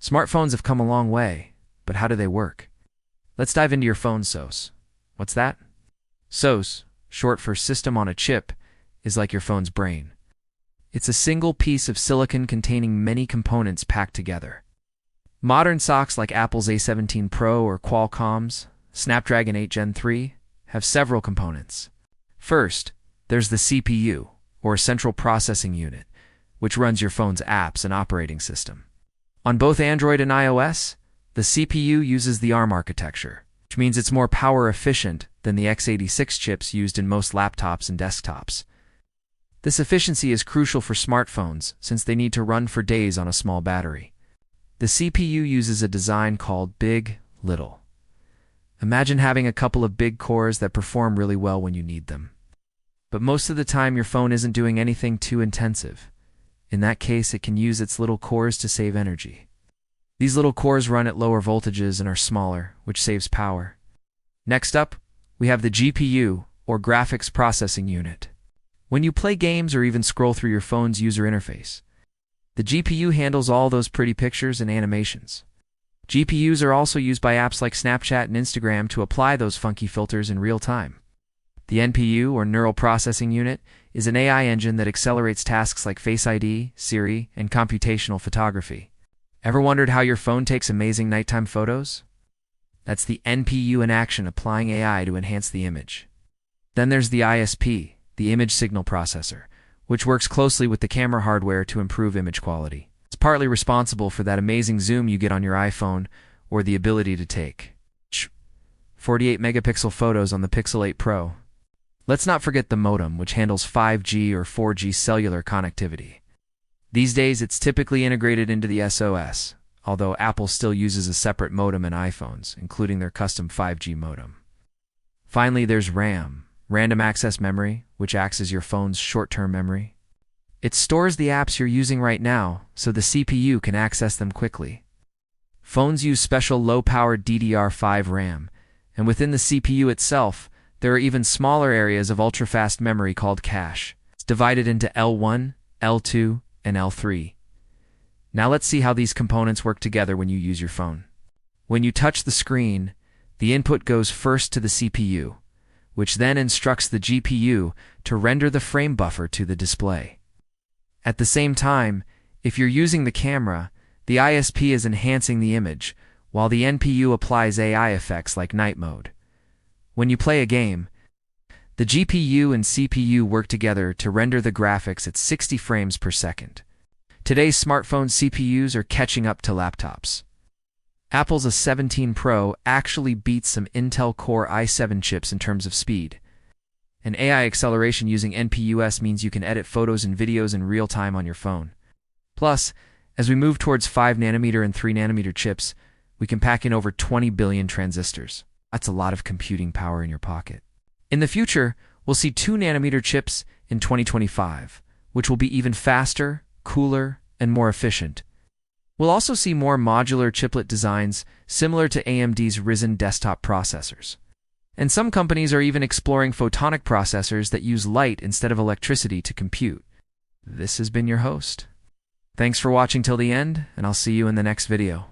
Smartphones have come a long way, but how do they work? Let's dive into your phone SoC. What's that? SoC, short for System on a Chip, is like your phone's brain. It's a single piece of silicon containing many components packed together. Modern SoCs like Apple's A17 Pro or Qualcomm's Snapdragon 8 Gen 3 have several components. First, there's the CPU, or Central Processing Unit, which runs your phone's apps and operating system. On both Android and iOS, the CPU uses the ARM architecture, which means it's more power efficient than the x86 chips used in most laptops and desktops. This efficiency is crucial for smartphones since they need to run for days on a small battery. The CPU uses a design called Big.LITTLE. Imagine having a couple of big cores that perform really well when you need them. But most of the time your phone isn't doing anything too intensive. In that case, it can use its little cores to save energy. These little cores run at lower voltages and are smaller, which saves power. Next up, we have the GPU, or Graphics Processing Unit. When you play games or even scroll through your phone's user interface, the GPU handles all those pretty pictures and animations. GPUs are also used by apps like Snapchat and Instagram to apply those funky filters in real time. The NPU, or Neural Processing Unit, is an AI engine that accelerates tasks like Face ID, Siri, and computational photography. Ever wondered how your phone takes amazing nighttime photos? That's the NPU in action, applying AI to enhance the image. Then there's the ISP, the Image Signal Processor, which works closely with the camera hardware to improve image quality. It's partly responsible for that amazing zoom you get on your iPhone, or the ability to take 48 megapixel photos on the Pixel 8 Pro. Let's not forget the modem, which handles 5G or 4G cellular connectivity. These days, it's typically integrated into the SoC, although Apple still uses a separate modem in iPhones, including their custom 5G modem. Finally, there's RAM, Random Access Memory, which acts as your phone's short-term memory. It stores the apps you're using right now, so the CPU can access them quickly. Phones use special low-powered DDR5 RAM, and within the CPU itself, there are even smaller areas of ultra-fast memory called cache. It's divided into L1, L2, and L3. Now let's see how these components work together when you use your phone. When you touch the screen, the input goes first to the CPU, which then instructs the GPU to render the frame buffer to the display. At the same time, if you're using the camera, the ISP is enhancing the image, while the NPU applies AI effects like night mode. When you play a game, the GPU and CPU work together to render the graphics at 60 frames per second. Today's smartphone CPUs are catching up to laptops. Apple's A17 Pro actually beats some Intel Core i7 chips in terms of speed. And AI acceleration using NPUs means you can edit photos and videos in real time on your phone. Plus, as we move towards 5nm and 3nm chips, we can pack in over 20 billion transistors. That's a lot of computing power in your pocket. In the future, we'll see 2nm chips in 2025, which will be even faster, cooler, and more efficient. We'll also see more modular chiplet designs similar to AMD's Ryzen desktop processors. And some companies are even exploring photonic processors that use light instead of electricity to compute. This has been your host. Thanks for watching till the end, and I'll see you in the next video.